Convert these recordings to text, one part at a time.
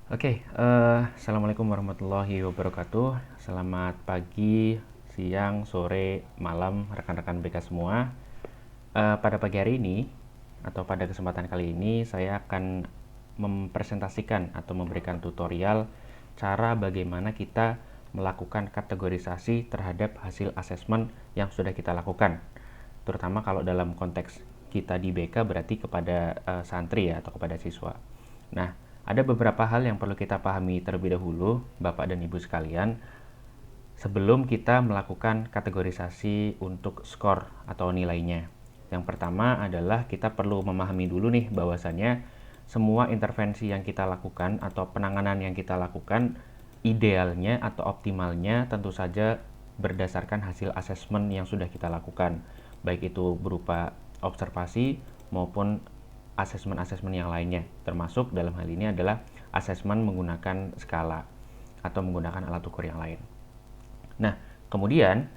Assalamualaikum warahmatullahi wabarakatuh. Selamat pagi, siang, sore, malam, rekan-rekan BK semua. Pada pagi hari ini, atau pada kesempatan kali ini, saya akan mempresentasikan atau memberikan tutorial cara bagaimana kita melakukan kategorisasi terhadap hasil asesmen yang sudah kita lakukan. Terutama kalau dalam konteks kita di BK berarti kepada santri ya, atau kepada siswa. Nah, ada beberapa hal yang perlu kita pahami terlebih dahulu, Bapak dan Ibu sekalian, sebelum kita melakukan kategorisasi untuk skor atau nilainya. Yang pertama adalah kita perlu memahami dulu nih bahwasannya semua intervensi yang kita lakukan atau penanganan yang kita lakukan idealnya atau optimalnya tentu saja berdasarkan hasil asesmen yang sudah kita lakukan, baik itu berupa observasi maupun asesmen-asesmen yang lainnya, termasuk dalam hal ini adalah asesmen menggunakan skala atau menggunakan alat ukur yang lain. Nah, kemudian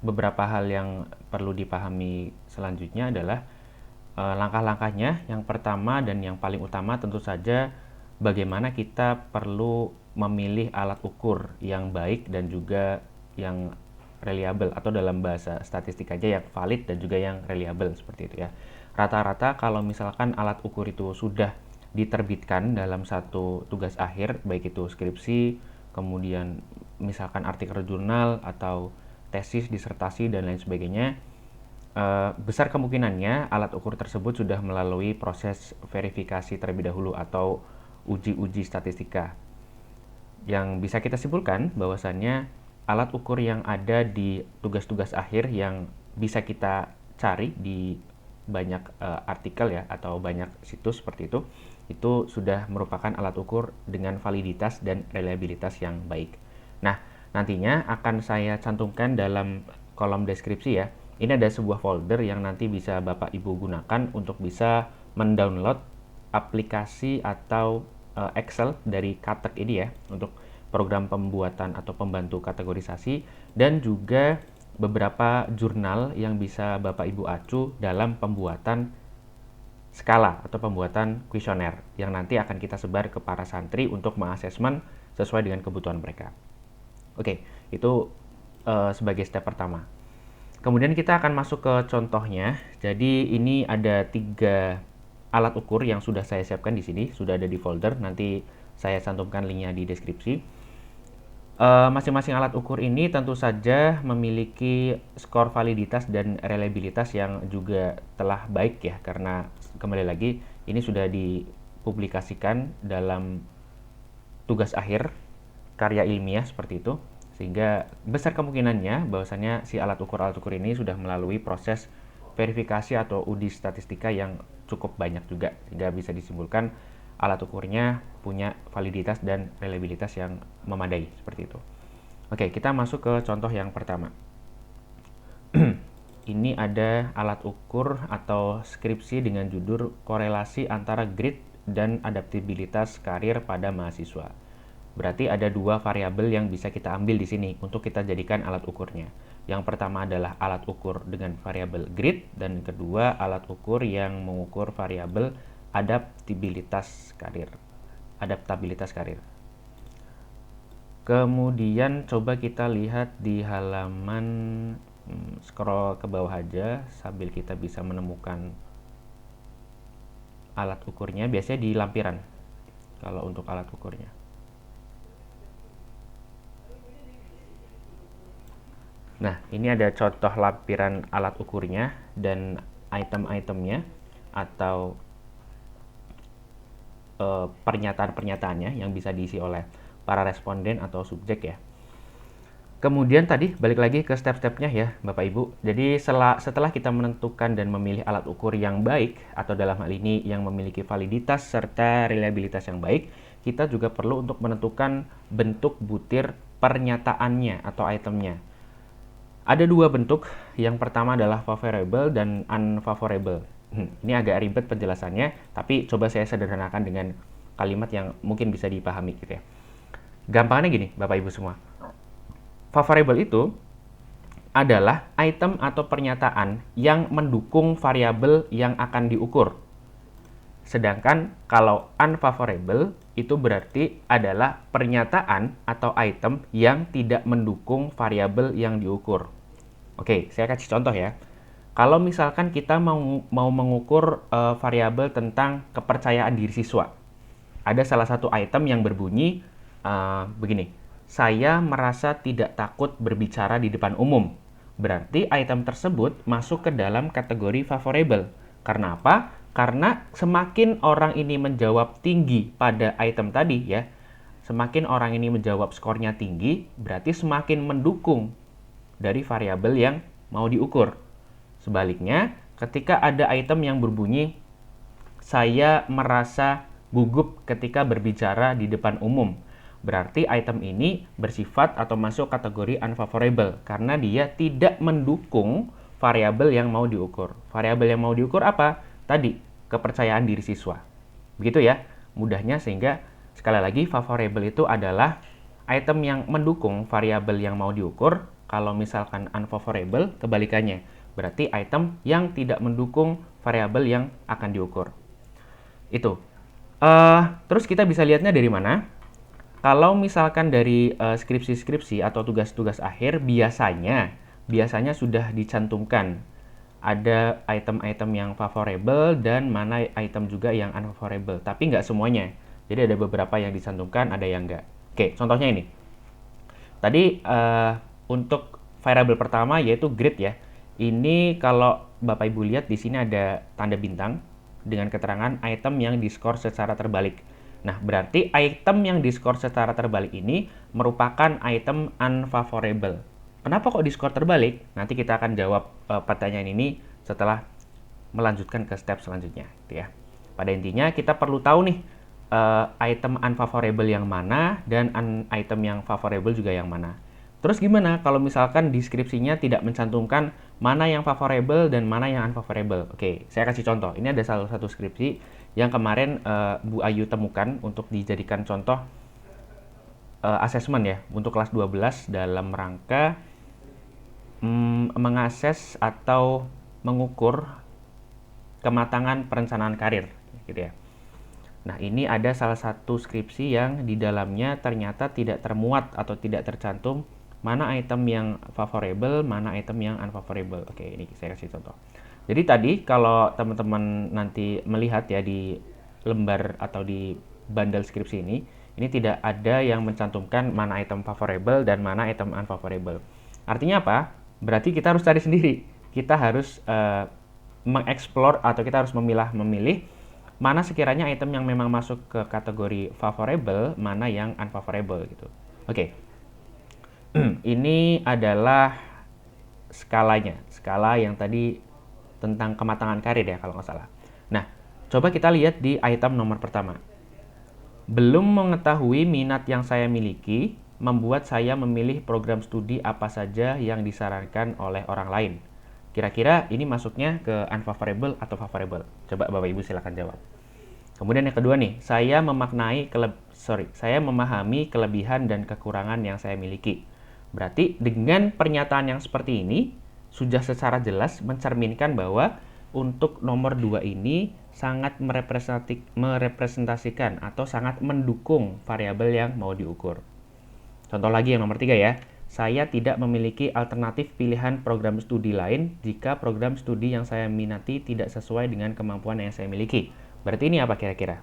beberapa hal yang perlu dipahami selanjutnya adalah langkah-langkahnya. Yang pertama dan yang paling utama tentu saja bagaimana kita perlu memilih alat ukur yang baik dan juga yang reliable, atau dalam bahasa statistik aja yang valid dan juga yang reliable, seperti itu ya. Rata-rata kalau misalkan alat ukur itu sudah diterbitkan dalam satu tugas akhir, baik itu skripsi, kemudian misalkan artikel jurnal atau tesis, disertasi dan lain sebagainya, besar kemungkinannya alat ukur tersebut sudah melalui proses verifikasi terlebih dahulu atau uji-uji statistika. Yang bisa kita simpulkan bahwasannya alat ukur yang ada di tugas-tugas akhir yang bisa kita cari di banyak artikel ya atau banyak situs seperti itu sudah merupakan alat ukur dengan validitas dan reliabilitas yang baik. Nah, nantinya akan saya cantumkan dalam kolom deskripsi ya. Ini ada sebuah folder yang nanti bisa Bapak Ibu gunakan untuk bisa mendownload aplikasi atau Excel dari Katek ini ya, untuk program pembuatan atau pembantu kategorisasi, dan juga beberapa jurnal yang bisa Bapak Ibu acu dalam pembuatan skala atau pembuatan kuesioner yang nanti akan kita sebar ke para santri untuk mengasesmen sesuai dengan kebutuhan mereka. Oke, itu sebagai step pertama. Kemudian kita akan masuk ke contohnya. Jadi ini ada 3 alat ukur yang sudah saya siapkan di sini, sudah ada di folder. Nanti saya cantumkan linknya di deskripsi. Masing-masing alat ukur ini tentu saja memiliki skor validitas dan reliabilitas yang juga telah baik ya, karena kembali lagi ini sudah dipublikasikan dalam tugas akhir karya ilmiah seperti itu, sehingga besar kemungkinannya bahwasannya si alat ukur ini sudah melalui proses verifikasi atau uji statistika yang cukup banyak juga, sehingga bisa disimpulkan alat ukurnya punya validitas dan reliabilitas yang memadai seperti itu. Oke, kita masuk ke contoh yang pertama. Ini ada alat ukur atau skripsi dengan judul korelasi antara grit dan adaptabilitas karir pada mahasiswa. Berarti ada 2 variabel yang bisa kita ambil di sini untuk kita jadikan alat ukurnya. Yang pertama adalah alat ukur dengan variabel grit, dan kedua alat ukur yang mengukur variabel adaptabilitas karir. Kemudian coba kita lihat di halaman, scroll ke bawah aja sambil kita bisa menemukan alat ukurnya. Biasanya di lampiran kalau untuk alat ukurnya. Nah, ini ada contoh lampiran alat ukurnya dan item-itemnya atau pernyataan-pernyataannya yang bisa diisi oleh para responden atau subjek ya. Kemudian tadi balik lagi ke step-stepnya ya Bapak Ibu. Jadi setelah kita menentukan dan memilih alat ukur yang baik, atau dalam hal ini yang memiliki validitas serta reliabilitas yang baik, kita juga perlu untuk menentukan bentuk butir pernyataannya atau itemnya. Ada 2 bentuk. Yang pertama adalah favorable dan unfavorable. Ini agak ribet penjelasannya, tapi coba saya sederhanakan dengan kalimat yang mungkin bisa dipahami gitu ya. Gampangnya gini, Bapak Ibu semua. Favorable itu adalah item atau pernyataan yang mendukung variabel yang akan diukur. Sedangkan kalau unfavorable itu berarti adalah pernyataan atau item yang tidak mendukung variabel yang diukur. Oke, saya kasih contoh ya. Kalau misalkan kita mau mengukur variabel tentang kepercayaan diri siswa, ada salah satu item yang berbunyi begini, saya merasa tidak takut berbicara di depan umum. Berarti item tersebut masuk ke dalam kategori favorable. Karena apa? Karena semakin orang ini menjawab tinggi pada item tadi ya, semakin orang ini menjawab skornya tinggi, berarti semakin mendukung dari variabel yang mau diukur. Sebaliknya, ketika ada item yang berbunyi, saya merasa gugup ketika berbicara di depan umum, berarti item ini bersifat atau masuk kategori unfavorable karena dia tidak mendukung variabel yang mau diukur. Variabel yang mau diukur apa? Tadi, kepercayaan diri siswa. Begitu ya, mudahnya, sehingga sekali lagi favorable itu adalah item yang mendukung variabel yang mau diukur. Kalau misalkan unfavorable, kebalikannya. Berarti item yang tidak mendukung variabel yang akan diukur. Itu. Terus kita bisa lihatnya dari mana? Kalau misalkan dari skripsi-skripsi atau tugas-tugas akhir, biasanya sudah dicantumkan ada item-item yang favorable dan mana item juga yang unfavorable. Tapi nggak semuanya. Jadi ada beberapa yang dicantumkan, ada yang nggak. Oke, contohnya ini. Tadi untuk variable pertama yaitu grade ya. Ini kalau Bapak Ibu lihat di sini ada tanda bintang dengan keterangan item yang diskor secara terbalik. Nah, berarti item yang diskor secara terbalik ini merupakan item unfavorable. Kenapa kok diskor terbalik? Nanti kita akan jawab pertanyaan ini setelah melanjutkan ke step selanjutnya, gitu ya. Pada intinya kita perlu tahu nih item unfavorable yang mana dan item yang favorable juga yang mana. Terus gimana kalau misalkan deskripsinya tidak mencantumkan mana yang favorable dan mana yang unfavorable? Oke, saya kasih contoh. Ini ada salah satu skripsi yang kemarin Bu Ayu temukan untuk dijadikan contoh asesmen ya untuk kelas 12 dalam rangka mengakses atau mengukur kematangan perencanaan karir, gitu ya. Nah, ini ada salah satu skripsi yang di dalamnya ternyata tidak termuat atau tidak tercantum mana item yang favorable, mana item yang unfavorable. Oke, ini saya kasih contoh. Jadi tadi kalau teman-teman nanti melihat ya di lembar atau di bundle skripsi ini tidak ada yang mencantumkan mana item favorable dan mana item unfavorable. Artinya apa? Berarti kita harus cari sendiri. Kita harus mengeksplor atau kita harus memilih mana sekiranya item yang memang masuk ke kategori favorable, mana yang unfavorable gitu. Oke. Ini adalah skalanya, skala yang tadi tentang kematangan karir ya kalau nggak salah. Nah, coba kita lihat di item nomor pertama. Belum mengetahui minat yang saya miliki, membuat saya memilih program studi apa saja yang disarankan oleh orang lain. Kira-kira ini masuknya ke unfavorable atau favorable? Coba Bapak Ibu silakan jawab. Kemudian yang kedua nih, saya memahami kelebihan dan kekurangan yang saya miliki. Berarti dengan pernyataan yang seperti ini sudah secara jelas mencerminkan bahwa untuk nomor 2 ini sangat merepresentasikan atau sangat mendukung variabel yang mau diukur. Contoh lagi yang nomor 3 ya. Saya tidak memiliki alternatif pilihan program studi lain jika program studi yang saya minati tidak sesuai dengan kemampuan yang saya miliki. Berarti ini apa kira-kira?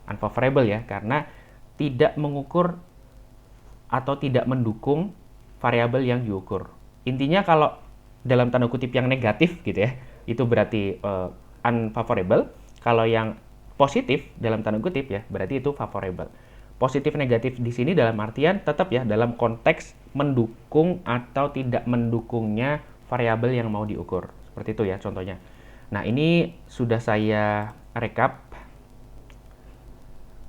Unfavorable ya, karena tidak mengukur atau tidak mendukung variabel yang diukur. Intinya kalau dalam tanda kutip yang negatif gitu ya, itu berarti unfavorable. Kalau yang positif dalam tanda kutip ya, berarti itu favorable. Positif negatif di sini dalam artian tetap ya dalam konteks mendukung atau tidak mendukungnya variabel yang mau diukur. Seperti itu ya contohnya. Nah, ini sudah saya rekap.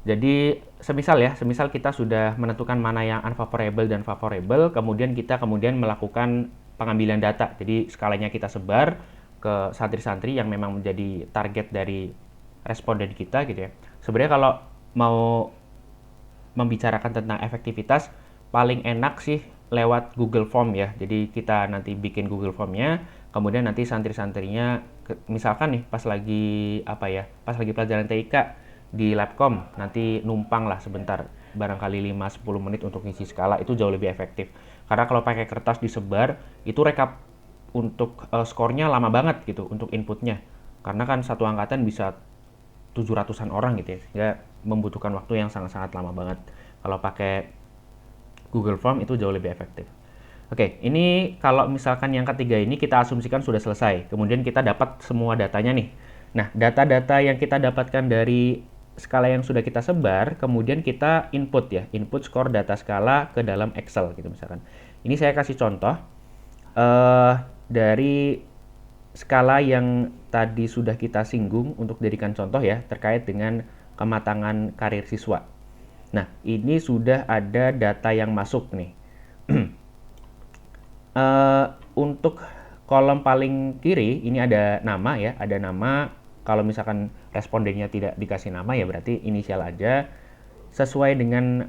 Jadi semisal kita sudah menentukan mana yang unfavorable dan favorable, kemudian kita melakukan pengambilan data. Jadi skalanya kita sebar ke santri-santri yang memang menjadi target dari responden kita gitu ya. Sebenarnya kalau mau membicarakan tentang efektivitas, paling enak sih lewat Google Form ya. Jadi kita nanti bikin Google Formnya, kemudian nanti santri-santrinya misalkan nih pas lagi pelajaran TIK di Labcom nanti numpang lah sebentar, barangkali 5-10 menit untuk ngisi skala, itu jauh lebih efektif. Karena kalau pakai kertas disebar, itu rekap untuk skornya lama banget gitu untuk inputnya. Karena kan satu angkatan bisa 700-an orang gitu ya, sehingga membutuhkan waktu yang sangat-sangat lama banget. Kalau pakai Google Form itu jauh lebih efektif. Oke, ini kalau misalkan yang ketiga ini kita asumsikan sudah selesai. Kemudian kita dapat semua datanya nih. Nah, data-data yang kita dapatkan dari skala yang sudah kita sebar, kemudian kita input ya, input skor data skala ke dalam Excel gitu misalkan. Ini saya kasih contoh dari skala yang tadi sudah kita singgung untuk jadikan contoh ya, terkait dengan kematangan karir siswa. Nah, ini sudah ada data yang masuk nih. Untuk kolom paling kiri ini ada nama ya, ada nama. Kalau misalkan respondennya tidak dikasih nama ya berarti inisial aja, sesuai dengan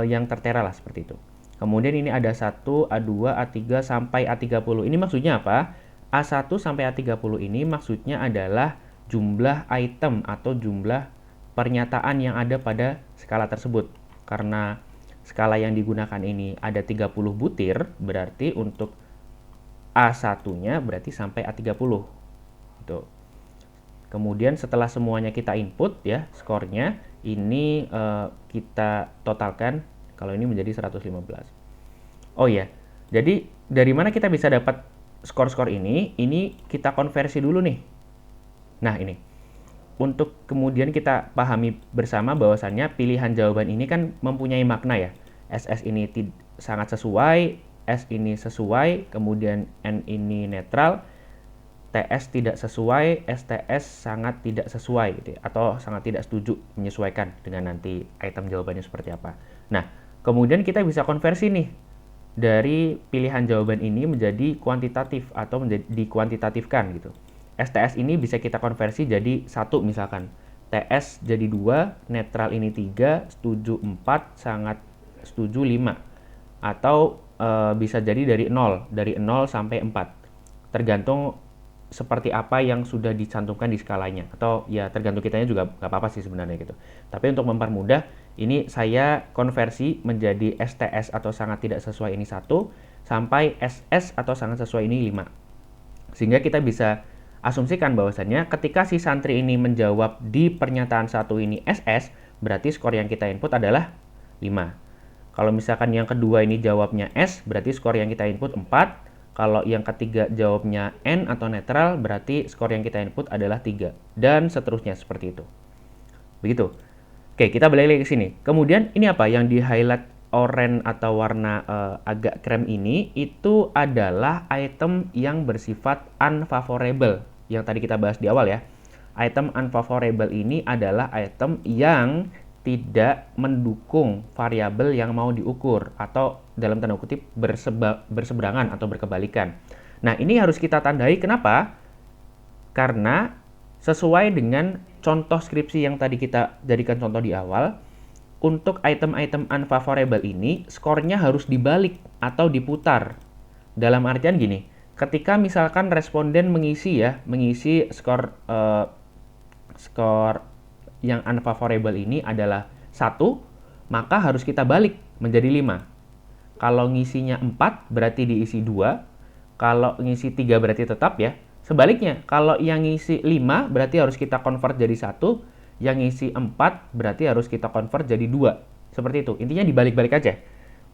yang tertera lah seperti itu. Kemudian ini ada 1, A2, A3 sampai A30. Ini maksudnya apa? A1 sampai A30 ini maksudnya adalah jumlah item atau jumlah pernyataan yang ada pada skala tersebut. Karena skala yang digunakan ini ada 30 butir, berarti untuk A1-nya berarti sampai A30. Gitu. Kemudian setelah semuanya kita input ya, skornya ini kita totalkan, kalau ini menjadi 115. Oh ya, jadi dari mana kita bisa dapat skor-skor ini? Ini kita konversi dulu nih. Nah ini, untuk kemudian kita pahami bersama bahwasannya pilihan jawaban ini kan mempunyai makna ya. SS ini sangat sesuai, S ini sesuai, kemudian N ini netral, TS tidak sesuai, STS sangat tidak sesuai gitu ya, atau sangat tidak setuju, menyesuaikan dengan nanti item jawabannya seperti apa. Nah, kemudian kita bisa konversi nih dari pilihan jawaban ini menjadi kuantitatif atau menjadi dikuantitatifkan gitu. STS ini bisa kita konversi jadi 1 misalkan. TS jadi 2, netral ini 3, setuju 4, sangat setuju 5. Atau bisa jadi dari 0 sampai 4. Tergantung seperti apa yang sudah dicantumkan di skalanya, atau ya tergantung kitanya juga nggak apa-apa sih sebenarnya gitu. Tapi untuk mempermudah, ini saya konversi menjadi STS atau sangat tidak sesuai ini 1, sampai SS atau sangat sesuai ini 5. Sehingga kita bisa asumsikan bahwasannya ketika si santri ini menjawab di pernyataan 1 ini SS, berarti skor yang kita input adalah 5. Kalau misalkan yang kedua ini jawabnya S, berarti skor yang kita input 4. Kalau yang ketiga jawabnya N atau netral, berarti skor yang kita input adalah 3. Dan seterusnya seperti itu. Begitu. Oke, kita balik lagi ke sini. Kemudian ini apa? Yang di highlight oranye atau warna agak krem ini, itu adalah item yang bersifat unfavorable. Yang tadi kita bahas di awal ya. Item unfavorable ini adalah item yang tidak mendukung variabel yang mau diukur, atau dalam tanda kutip berseberangan atau berkebalikan. Nah, ini harus kita tandai. Kenapa? Karena sesuai dengan contoh skripsi yang tadi kita jadikan contoh di awal, untuk item-item unfavorable ini skornya harus dibalik atau diputar. Dalam artian gini, ketika misalkan responden mengisi skor yang unfavorable ini adalah 1, maka harus kita balik menjadi 5. Kalau ngisinya 4 berarti diisi 2, kalau ngisi 3 berarti tetap ya. Sebaliknya, kalau yang ngisi 5 berarti harus kita convert jadi 1, yang ngisi 4 berarti harus kita convert jadi 2. Seperti itu. Intinya dibalik-balik aja.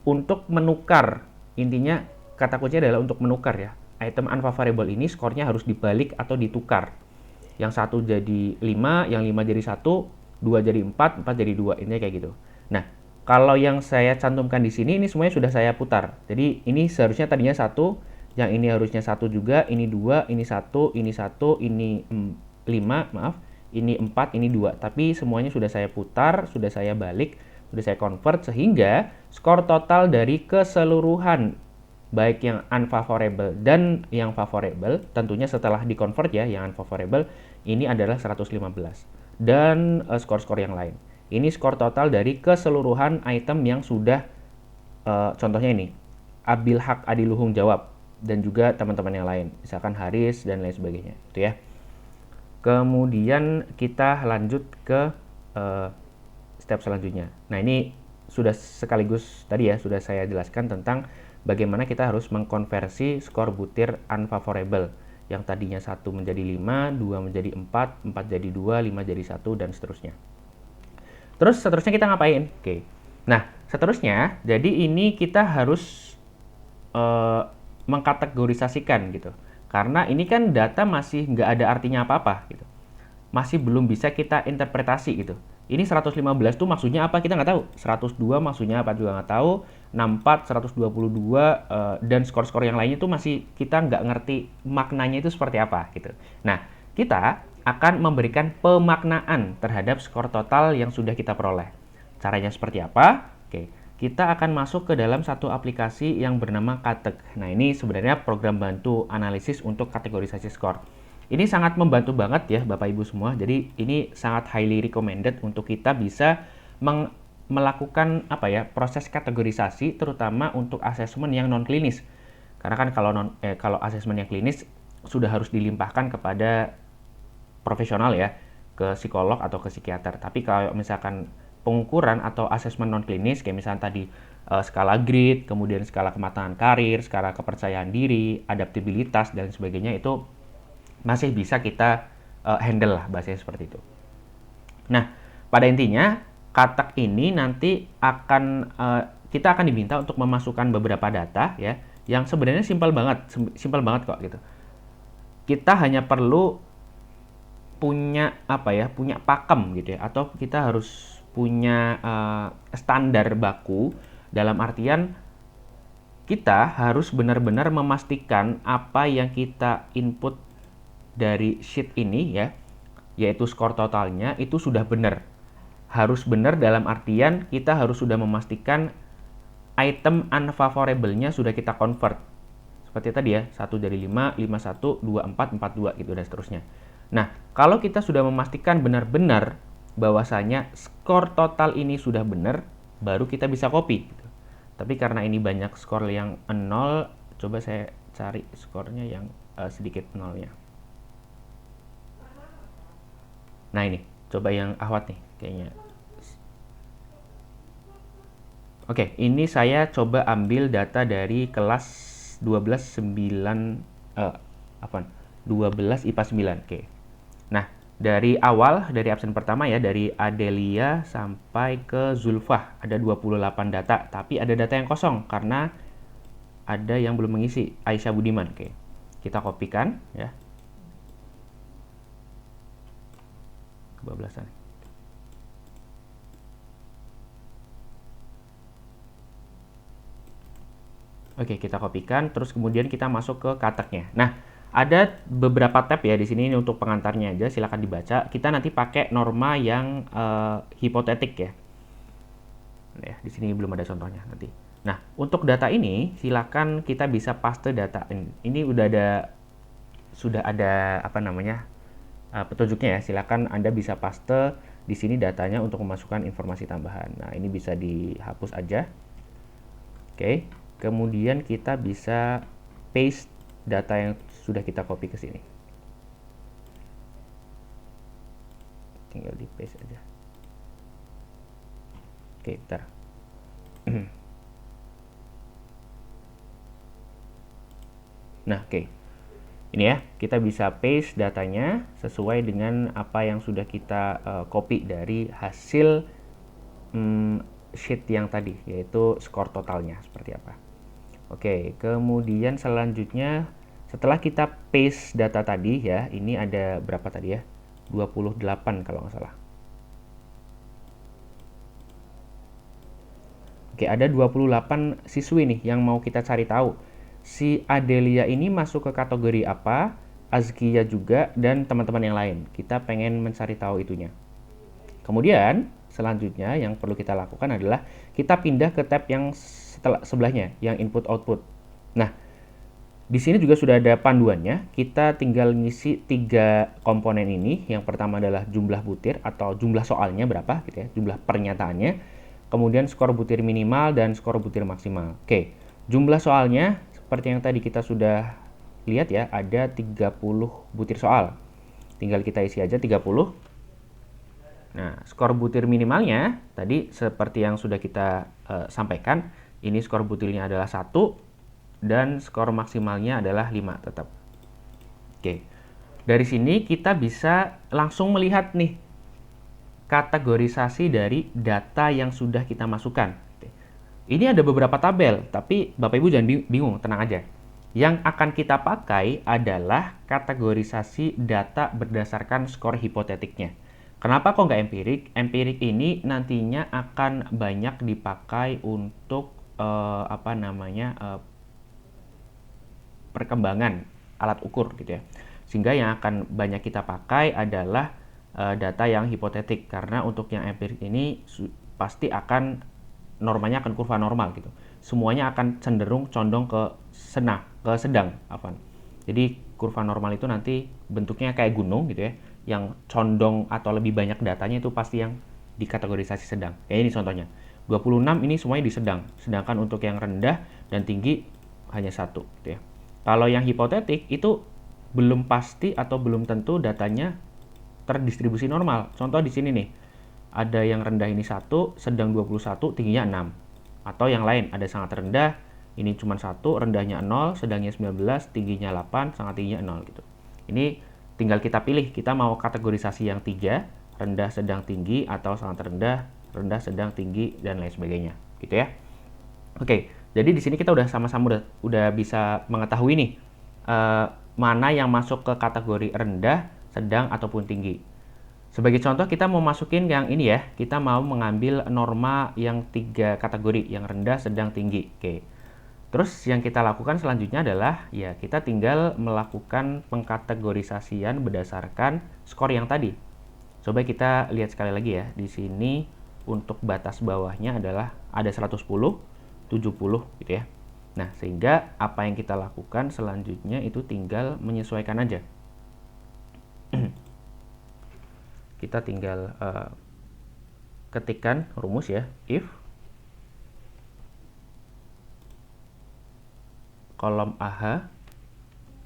Untuk menukar, intinya kata kuncinya adalah untuk menukar ya. Item unfavorable ini skornya harus dibalik atau ditukar. Yang 1 jadi 5, yang 5 jadi 1, 2 jadi 4, 4 jadi 2. Intinya kayak gitu. Nah, kalau yang saya cantumkan di sini, ini semuanya sudah saya putar. Jadi ini seharusnya tadinya 1, yang ini harusnya 1 juga, ini 2, ini 1, ini 1, ini 5, maaf, ini 4, ini 2. Tapi semuanya sudah saya putar, sudah saya balik, sudah saya convert, sehingga skor total dari keseluruhan baik yang unfavorable dan yang favorable, tentunya setelah di-convert ya, yang unfavorable, ini adalah 115. Dan skor-skor yang lain. Ini skor total dari keseluruhan item yang sudah, contohnya ini, Abil Haq Adiluhung jawab, dan juga teman-teman yang lain, misalkan Haris dan lain sebagainya. Itu ya. Kemudian kita lanjut ke step selanjutnya. Nah, ini sudah sekaligus tadi ya, sudah saya jelaskan tentang bagaimana kita harus mengkonversi skor butir unfavorable yang tadinya 1 menjadi 5, 2 menjadi 4, 4 jadi 2, 5 jadi 1, dan seterusnya. Terus seterusnya kita ngapain? Oke. Nah, seterusnya, jadi ini kita harus mengkategorisasikan gitu. Karena ini kan data masih nggak ada artinya apa-apa gitu. Masih belum bisa kita interpretasi gitu. Ini 115 tuh maksudnya apa, kita nggak tahu. 102 maksudnya apa juga nggak tahu. 64, 122, dan skor-skor yang lainnya tuh masih kita nggak ngerti maknanya itu seperti apa gitu. Nah, kita akan memberikan pemaknaan terhadap skor total yang sudah kita peroleh. Caranya seperti apa? Oke, kita akan masuk ke dalam satu aplikasi yang bernama Kateg. Nah, ini sebenarnya program bantu analisis untuk kategorisasi skor. Ini sangat membantu banget ya Bapak Ibu semua. Jadi ini sangat highly recommended untuk kita bisa melakukan proses kategorisasi, terutama untuk asesmen yang non klinis. Karena kan kalau asesmen yang klinis sudah harus dilimpahkan kepada profesional ya, ke psikolog atau ke psikiater. Tapi kalau misalkan pengukuran atau asesmen non klinis kayak misalnya tadi skala grit, kemudian skala kematangan karir, skala kepercayaan diri, adaptabilitas dan sebagainya, itu masih bisa kita handle lah, bahasanya seperti itu. Nah, pada intinya Kateg ini nanti kita akan diminta untuk memasukkan beberapa data ya, yang sebenarnya simpel banget kok gitu. Kita hanya perlu punya punya pakem gitu ya, atau kita harus punya standar baku, dalam artian kita harus benar-benar memastikan apa yang kita input dari sheet ini ya, yaitu skor totalnya itu sudah benar. Harus benar dalam artian kita harus sudah memastikan item unfavorable-nya sudah kita convert. Seperti tadi ya, 1 dari 5, 51, 24, 42 gitu dan seterusnya. Nah, kalau kita sudah memastikan benar-benar bahwasanya skor total ini sudah benar, baru kita bisa copy. Tapi karena ini banyak skor yang 0, coba saya cari skornya yang sedikit nolnya. Nah ini, coba yang Ahwat nih kayaknya. Oke, ini saya coba ambil data dari kelas 12 IPA 9. Oke. Nah, dari awal, dari absen pertama ya, dari Adelia sampai ke Zulfah, ada 28 data, tapi ada data yang kosong karena ada yang belum mengisi, Aisyah Budiman. Oke. Kita kopikan ya. Kebablasan. Oke, kita kopikan, terus kemudian kita masuk ke Kategnya. Nah, ada beberapa tab ya di sini, ini untuk pengantarnya aja, silakan dibaca. Kita nanti pakai norma yang hipotetik ya. Nah, di sini belum ada contohnya nanti. Nah, untuk data ini silakan kita bisa paste data. Ini sudah ada petunjuknya ya. Silakan Anda bisa paste di sini datanya untuk memasukkan informasi tambahan. Nah, ini bisa dihapus aja. Oke. Kemudian kita bisa paste data yang sudah kita copy ke sini. Tinggal di paste aja. Oke, bentar. Nah, oke. Ini ya, kita bisa paste datanya sesuai dengan apa yang sudah kita copy dari hasil sheet yang tadi, yaitu skor totalnya seperti apa. Oke, kemudian selanjutnya setelah kita paste data tadi ya, ini ada berapa tadi ya? 28 kalau nggak salah. Oke, ada 28 siswi nih yang mau kita cari tahu. Si Adelia ini masuk ke kategori apa, Azkia juga, dan teman-teman yang lain. Kita pengen mencari tahu itunya. Kemudian, selanjutnya yang perlu kita lakukan adalah kita pindah ke tab yang sebelahnya, yang input-output. Nah, di sini juga sudah ada panduannya. Kita tinggal ngisi 3 komponen ini. Yang pertama adalah jumlah butir atau jumlah soalnya berapa gitu ya, jumlah pernyataannya. Kemudian skor butir minimal dan skor butir maksimal. Oke, jumlah soalnya seperti yang tadi kita sudah lihat ya, ada 30 butir soal. Tinggal kita isi aja 30. Nah, skor butir minimalnya tadi seperti yang sudah kita sampaikan, ini skor butirnya adalah 1 dan skor maksimalnya adalah 5 tetap. Oke. Dari sini kita bisa langsung melihat nih kategorisasi dari data yang sudah kita masukkan. Ini ada beberapa tabel, tapi Bapak Ibu jangan bingung, tenang aja. Yang akan kita pakai adalah kategorisasi data berdasarkan skor hipotetiknya. Kenapa kok nggak empirik? Empirik ini nantinya akan banyak dipakai untuk perkembangan alat ukur gitu ya. Sehingga yang akan banyak kita pakai adalah data yang hipotetik, karena untuk yang empirik ini pasti akan normanya akan kurva normal gitu. Semuanya akan cenderung condong ke sedang. Jadi kurva normal itu nanti bentuknya kayak gunung gitu ya, yang condong atau lebih banyak datanya itu pasti yang dikategorisasi sedang. Kayak ini contohnya. 26 ini semuanya di sedang. Sedangkan untuk yang rendah dan tinggi hanya 1 gitu ya. Kalau yang hipotetik itu belum pasti atau belum tentu datanya terdistribusi normal. Contoh di sini nih. Ada yang rendah ini 1, sedang 21, tingginya 6. Atau yang lain, ada sangat rendah, ini cuma 1, rendahnya 0, sedangnya 19, tingginya 8, sangat tingginya 0 gitu. Ini tinggal kita pilih, kita mau kategorisasi yang 3, rendah, sedang, tinggi, atau sangat rendah, rendah, sedang, tinggi, dan lain sebagainya. Gitu ya. Oke, jadi di sini kita udah sama-sama udah bisa mengetahui nih mana yang masuk ke kategori rendah, sedang, ataupun tinggi. Sebagai contoh kita mau masukin yang ini ya, kita mau mengambil norma yang 3 kategori, yang rendah, sedang, tinggi. Oke. Terus yang kita lakukan selanjutnya adalah ya kita tinggal melakukan pengkategorisasian berdasarkan skor yang tadi. Coba kita lihat sekali lagi ya. Di sini untuk batas bawahnya adalah ada 110, 70 gitu ya. Nah, sehingga apa yang kita lakukan selanjutnya itu tinggal menyesuaikan aja. Kita tinggal ketikkan rumus ya, if kolom AH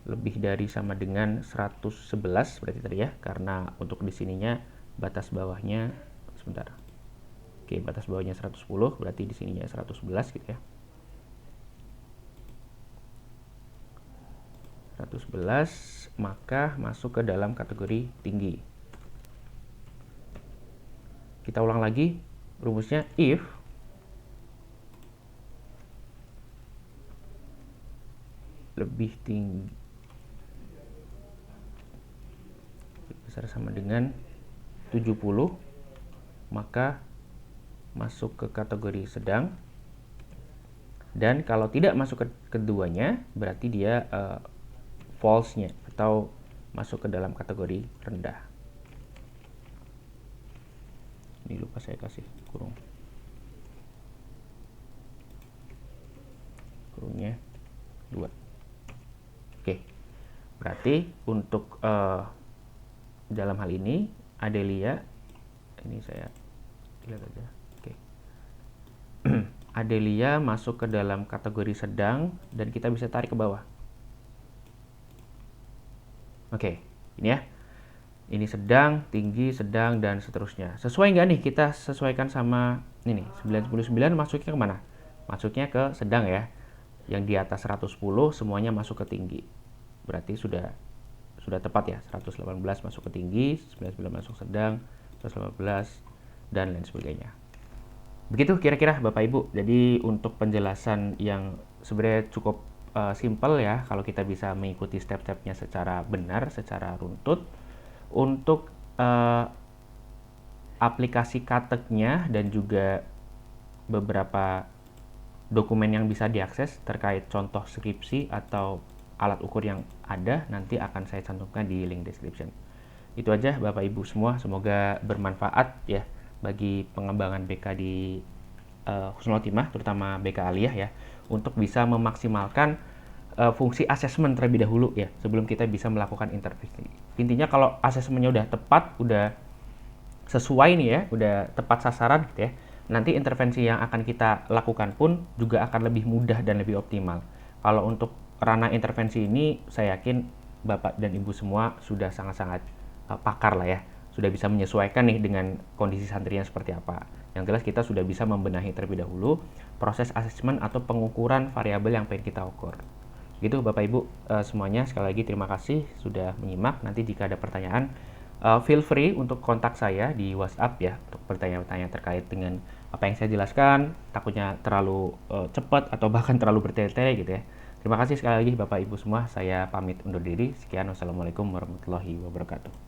lebih dari sama dengan 111 berarti tadi ya, karena untuk di sininya batas bawahnya sebentar. Oke, batas bawahnya 110 berarti di sininya 111 gitu ya. 111 maka masuk ke dalam kategori tinggi. Kita ulang lagi rumusnya, if lebih tinggi besar sama dengan 70 maka masuk ke kategori sedang, dan kalau tidak masuk ke keduanya berarti dia false-nya atau masuk ke dalam kategori rendah. Ini lupa saya kasih kurungnya 2. Oke, berarti untuk dalam hal ini Adelia, ini saya lihat aja. Oke. Adelia masuk ke dalam kategori sedang dan kita bisa tarik ke bawah. Oke, ini ya. Ini sedang, tinggi, sedang, dan seterusnya. Sesuai nggak nih? Kita sesuaikan sama ini nih, 99 masuknya ke mana? Masuknya ke sedang ya. Yang di atas 110 semuanya masuk ke tinggi. Berarti sudah tepat ya. 118 masuk ke tinggi, 99 masuk sedang, 118, dan lain sebagainya. Begitu kira-kira Bapak Ibu. Jadi untuk penjelasan yang sebenarnya cukup simple ya, kalau kita bisa mengikuti step-stepnya secara benar, secara runtut. Untuk aplikasi kateknya dan juga beberapa dokumen yang bisa diakses terkait contoh skripsi atau alat ukur yang ada nanti akan saya cantumkan di link description. Itu aja Bapak Ibu semua, semoga bermanfaat ya bagi pengembangan BK di Husnul Khotimah, terutama BK Aliyah ya, untuk bisa memaksimalkan fungsi asesmen terlebih dahulu ya sebelum kita bisa melakukan intervensi. Intinya kalau asesmennya udah tepat, udah sesuai nih ya, udah tepat sasaran gitu ya, nanti intervensi yang akan kita lakukan pun juga akan lebih mudah dan lebih optimal. Kalau untuk ranah intervensi ini saya yakin Bapak dan Ibu semua sudah sangat-sangat pakar lah ya, sudah bisa menyesuaikan nih dengan kondisi santrinya seperti apa. Yang jelas kita sudah bisa membenahi terlebih dahulu proses asesmen atau pengukuran variabel yang pengen kita ukur. Gitu Bapak Ibu semuanya, sekali lagi terima kasih sudah menyimak. Nanti jika ada pertanyaan, feel free untuk kontak saya di WhatsApp ya, untuk pertanyaan-pertanyaan terkait dengan apa yang saya jelaskan, takutnya terlalu cepat atau bahkan terlalu bertele-tele gitu ya. Terima kasih sekali lagi Bapak Ibu semua, saya pamit undur diri. Sekian, wassalamualaikum warahmatullahi wabarakatuh.